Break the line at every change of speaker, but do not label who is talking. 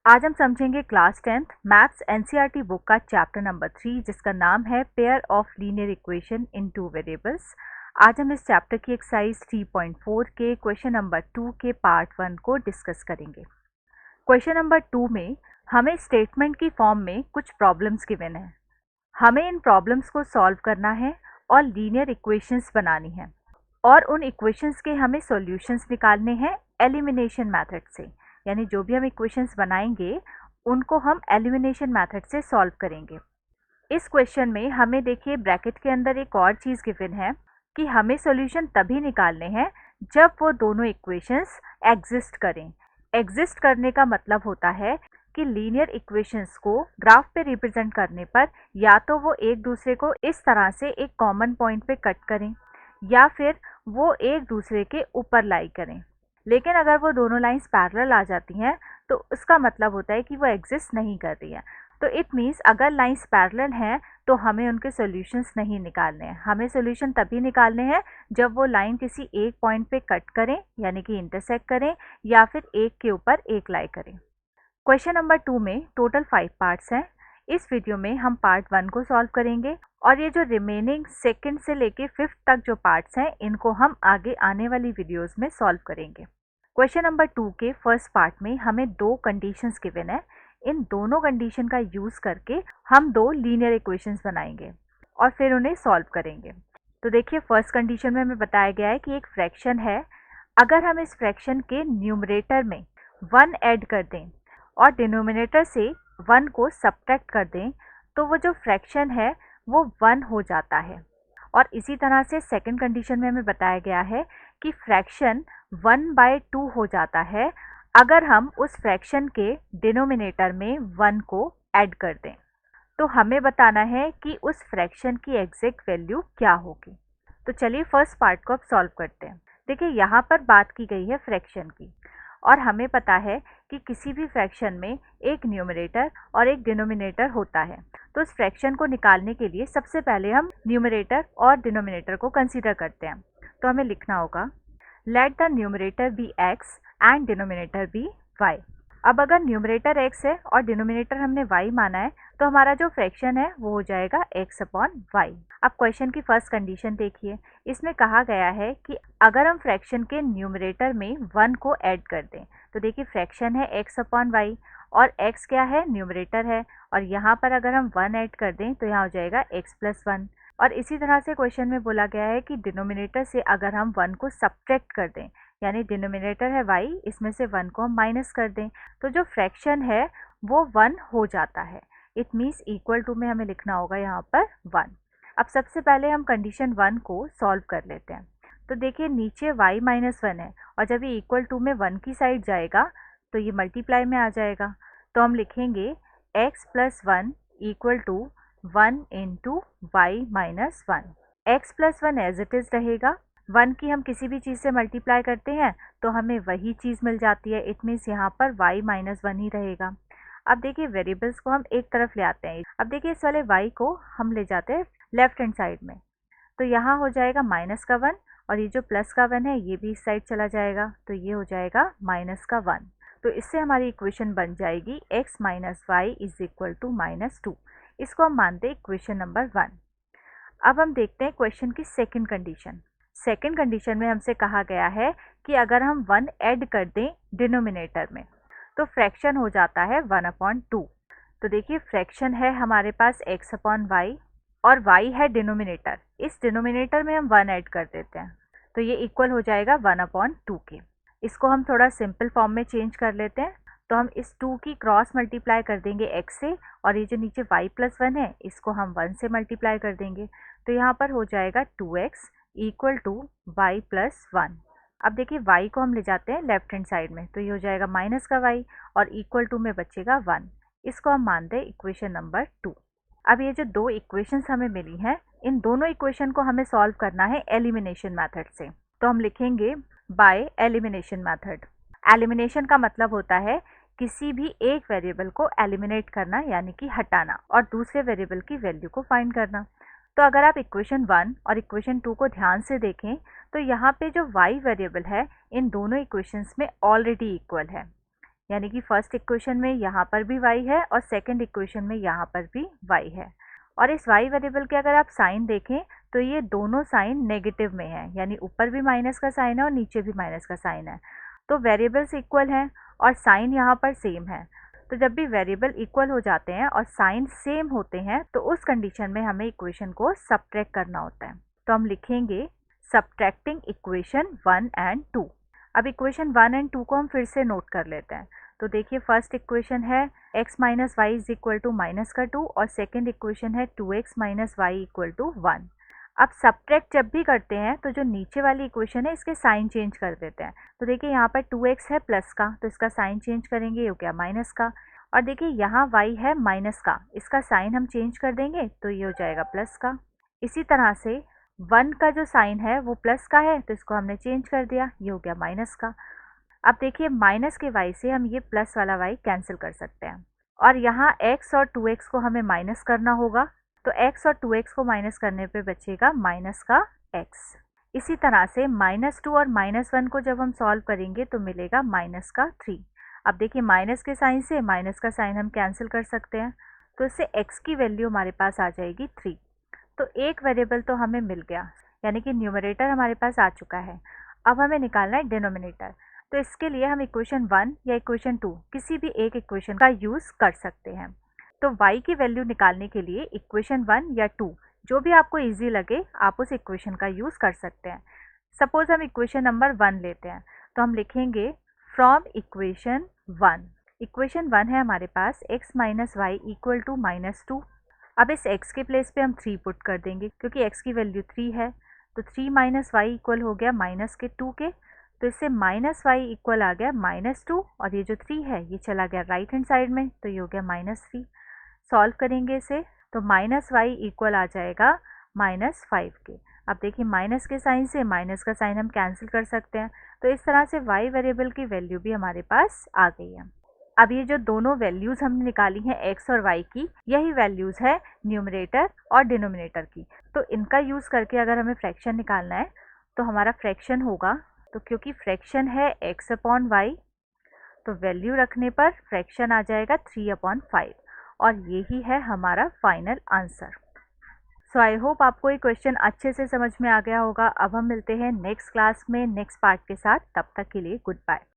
आज हम समझेंगे class 10th maths NCERT book का चैप्टर नंबर 3 जिसका नाम है pair of linear equation in two variables. आज हम इस चैप्टर की एक्सरसाइज 3.4 के क्वेश्चन नंबर 2 के पार्ट 1 को डिस्कस करेंगे। क्वेश्चन नंबर 2 में हमें स्टेटमेंट की फॉर्म में कुछ प्रॉब्लम्स गिवन है। हमें इन प्रॉब्लम्स को सॉल्व करना है और लीनियर इक्वेशंस बनानी है और उन इक्वेशंस के हमें सॉल्यूशंस निकालने हैं एलिमिनेशन मेथड से। यानी जो भी हम इक्वेशंस बनाएंगे उनको हम एलिमिनेशन मेथड से सॉल्व करेंगे। इस क्वेश्चन में हमें देखिए ब्रैकेट के अंदर एक और चीज़ गिवन है कि हमें सॉल्यूशन तभी निकालने हैं जब वो दोनों इक्वेशंस एग्जिस्ट करें। एग्जिस्ट करने का मतलब होता है कि लीनियर इक्वेशंस को ग्राफ पे रिप्रेजेंट करने पर या तो वो एक दूसरे को इस तरह से एक कॉमन पॉइंट पे कट करें या फिर वो एक दूसरे के ऊपर लाई करें। लेकिन अगर वो दोनों लाइंस पैरेलल आ जाती हैं तो उसका मतलब होता है कि वो एग्जिस्ट नहीं कर रही है। तो इट मीन्स अगर लाइंस पैरेलल हैं तो हमें उनके सॉल्यूशंस नहीं निकालने हैं। हमें सॉल्यूशन तभी निकालने हैं जब वो लाइन किसी एक पॉइंट पे कट करें यानी कि इंटरसेक्ट करें या फिर एक के ऊपर एक लाई करें। क्वेश्चन नंबर 2 में टोटल 5 पार्ट्स हैं। इस वीडियो में हम पार्ट 1 को सॉल्व करेंगे और ये जो रिमेनिंग सेकंड से लेके 5th तक जो पार्ट्स हैं इनको हम आगे आने वाली वीडियोस में सॉल्व करेंगे। क्वेश्चन नंबर 2 के फर्स्ट पार्ट में हमें दो कंडीशंस गिवन है। इन दोनों कंडीशन का यूज करके हम दो लीनियर इक्वेशंस बनाएंगे और फिर उन्हें सॉल्व करेंगे। तो देखिए फर्स्ट कंडीशन में हमें बताया गया है कि एक फ्रैक्शन है। अगर हम इस फ्रैक्शन के न्यूमरेटर में 1 ऐड कर दें और डिनोमिनेटर से 1 को सब्ट्रैक्ट कर दें तो वो जो फ्रैक्शन है वो 1 हो जाता है। और इसी तरह से सेकंड कंडीशन में हमें बताया गया है कि फ्रैक्शन 1/2 हो जाता है अगर हम उस फ्रैक्शन के डिनोमिनेटर में 1 को ऐड कर दें। तो हमें बताना है कि उस फ्रैक्शन की एग्जैक्ट वैल्यू क्या होगी। तो चलिए फर्स्ट पार्ट को अब सॉल्व करते हैं। देखिए यहाँ पर बात की गई है फ्रैक्शन की और हमें पता है कि किसी भी फ्रैक्शन में एक न्यूमरेटर और एक डिनोमिनेटर होता है। तो उस फ्रैक्शन को निकालने के लिए सबसे पहले हम न्यूमरेटर और डिनोमिनेटर को कंसीडर करते हैं। तो हमें लिखना होगा let the numerator be x and denominator be y। अब अगर न्यूमरेटर x है और डिनोमिनेटर हमने y माना है तो हमारा जो फ्रैक्शन है वो हो जाएगा x/y। अब क्वेश्चन की फर्स्ट कंडीशन देखिए। इसमें कहा गया है कि अगर हम फ्रैक्शन के न्यूमरेटर में 1 को ऐड कर दें तो देखिए फ्रैक्शन है x/y और x क्या है, न्यूमरेटर है, और यहाँ पर अगर हम 1 ऐड कर दें तो यहाँ हो जाएगा x+1। और इसी तरह से क्वेश्चन में बोला गया है कि डिनोमिनेटर से अगर हम 1 को सब्ट्रैक्ट कर दें यानी डिनोमिनेटर है y, इसमें से 1 को हम माइनस कर दें तो जो फ्रैक्शन है वो 1 हो जाता है। इट मीन्स इक्वल टू में हमें लिखना होगा यहाँ पर 1। अब सबसे पहले हम कंडीशन 1 को सॉल्व कर लेते हैं। तो देखिए नीचे y-1 है और जब ये इक्वल टू में 1 की साइड जाएगा तो ये मल्टीप्लाई में आ जाएगा। तो हम लिखेंगे x+1 equal to 1 into y-1। x+1 as it is रहेगा। 1 की हम किसी भी चीज़ से मल्टीप्लाई करते हैं तो हमें वही चीज़ मिल जाती है। इट मीन्स यहाँ पर y-1 ही रहेगा। अब देखिए वेरिएबल्स को हम एक तरफ ले आते हैं। अब देखिए इस वाले y को हम ले जाते हैं लेफ्ट हैंड साइड में। तो यहाँ हो जाएगा -1 और ये जो +1 है ये भी इस साइड चला जाएगा तो ये हो जाएगा -1। तो इससे हमारी इक्वेशन बन जाएगी x - y is equal to -2। इसको हम मानते हैं इक्वेशन नंबर 1। अब हम देखते हैं क्वेश्चन की सेकंड कंडीशन। सेकंड कंडीशन में हमसे कहा गया है कि अगर हम 1 ऐड कर दें डिनोमिनेटर में तो फ्रैक्शन हो जाता है 1/2। तो देखिए फ्रैक्शन है हमारे पास x/y और y है डिनोमिनेटर। इस डिनोमिनेटर में हम 1 ऐड कर देते हैं तो ये इक्वल हो जाएगा 1/2 के। इसको हम थोड़ा सिंपल फॉर्म में चेंज कर लेते हैं। तो हम इस 2 की क्रॉस मल्टीप्लाई कर देंगे x से और ये जो नीचे y+1 है इसको हम 1 से मल्टीप्लाई कर देंगे तो यहाँ पर हो जाएगा 2x इक्वल टू y+1। अब देखिए y को हम ले जाते हैं लेफ्ट हैंड साइड में तो ये हो जाएगा माइनस का y और इक्वल टू में बचेगा 1। इसको हम मानते हैं इक्वेशन नंबर 2। अब ये जो दो इक्वेशंस हमें मिली हैं इन दोनों इक्वेशन को हमें सॉल्व करना है एलिमिनेशन मेथड से। तो हम लिखेंगे बाय एलिमिनेशन मेथड। एलिमिनेशन का मतलब होता है किसी भी एक वेरिएबल को एलिमिनेट करना यानी कि हटाना और दूसरे वेरिएबल की वैल्यू को फाइंड करना। तो अगर आप इक्वेशन 1 और इक्वेशन 2 को ध्यान से देखें तो यहाँ पे जो y वेरिएबल है इन दोनों इक्वेशंस में ऑलरेडी इक्वल है। यानी कि फर्स्ट इक्वेशन में यहाँ पर भी y है और सेकंड इक्वेशन में यहाँ पर भी y है। और इस y वेरिएबल के अगर आप साइन देखें तो ये दोनों साइन नेगेटिव में है, यानी ऊपर भी माइनस का साइन है और नीचे भी माइनस का साइन है। तो वेरिएबल्स इक्वल हैं और साइन यहाँ पर सेम है। तो जब भी वेरिएबल इक्वल हो जाते हैं और साइन सेम होते हैं तो उस कंडीशन में हमें इक्वेशन को सबट्रैक्ट करना होता है। तो हम लिखेंगे सबट्रैक्टिंग इक्वेशन 1 एंड 2। अब इक्वेशन 1 एंड 2 को हम फिर से नोट कर लेते हैं। तो देखिए फर्स्ट इक्वेशन है x minus y is equal to minus का 2 और सेकेंड इक्वेशन है 2x minus y equal to 1। अब सबट्रैक्ट जब भी करते हैं तो जो नीचे वाली इक्वेशन है इसके साइन चेंज कर देते हैं। तो देखिए यहाँ पर 2x है प्लस का, तो इसका साइन चेंज करेंगे, ये हो गया माइनस का। और देखिए यहाँ y है माइनस का, इसका साइन हम चेंज कर देंगे तो ये हो जाएगा प्लस का। इसी तरह से 1 का जो साइन है वो प्लस का है, तो इसको हमने चेंज कर दिया, ये हो गया माइनस का। अब देखिए माइनस के y से हम ये प्लस वाला y कैंसिल कर सकते हैं और यहाँ x और 2x को हमें माइनस करना होगा। तो x और 2x को माइनस करने पे बचेगा माइनस का x। इसी तरह से -2 और -1 को जब हम सॉल्व करेंगे तो मिलेगा माइनस का 3। अब देखिए माइनस के साइन से माइनस का साइन हम कैंसिल कर सकते हैं, तो इससे x की वैल्यू हमारे पास आ जाएगी 3। तो एक वेरिएबल तो हमें मिल गया, यानी कि न्यूमरेटर हमारे पास आ चुका है। अब हमें निकालना है डिनोमिनेटर। तो इसके लिए हम इक्वेशन 1 या इक्वेशन 2 किसी भी एक इक्वेशन का यूज़ कर सकते हैं। तो y की वैल्यू निकालने के लिए इक्वेशन 1 या 2 जो भी आपको इजी लगे आप उस इक्वेशन का यूज़ कर सकते हैं। सपोज हम इक्वेशन नंबर 1 लेते हैं, तो हम लिखेंगे फ्रॉम इक्वेशन 1। इक्वेशन 1 है हमारे पास x minus y equal to -2। अब इस x के प्लेस पे हम 3 पुट कर देंगे क्योंकि x की वैल्यू 3 है। तो 3 माइनस वाई इक्वल हो गया माइनस के 2 के, तो इससे माइनस वाई इक्वल आ गया -2 और ये जो 3 है ये चला गया राइट हैंड साइड में, तो ये हो गया -3। सॉल्व करेंगे इसे तो माइनस वाई इक्वल आ जाएगा -5 के। अब देखिए माइनस के साइन से माइनस का साइन हम कैंसिल कर सकते हैं, तो इस तरह से y वेरिएबल की वैल्यू भी हमारे पास आ गई है। अब ये जो दोनों वैल्यूज़ हमने निकाली हैं x और y की, यही वैल्यूज़ है न्यूमरेटर और डिनोमिनेटर की। तो इनका यूज़ करके अगर हमें फ्रैक्शन निकालना है तो हमारा फ्रैक्शन होगा, तो क्योंकि फ्रैक्शन है x अपॉन वाई, तो वैल्यू रखने पर फ्रैक्शन आ जाएगा 3/5 और यही है हमारा final answer. So I hope आपको ये क्वेश्चन अच्छे से समझ में आ गया होगा। अब हम मिलते हैं नेक्स्ट क्लास में नेक्स्ट पार्ट के साथ, तब तक के लिए गुड बाय।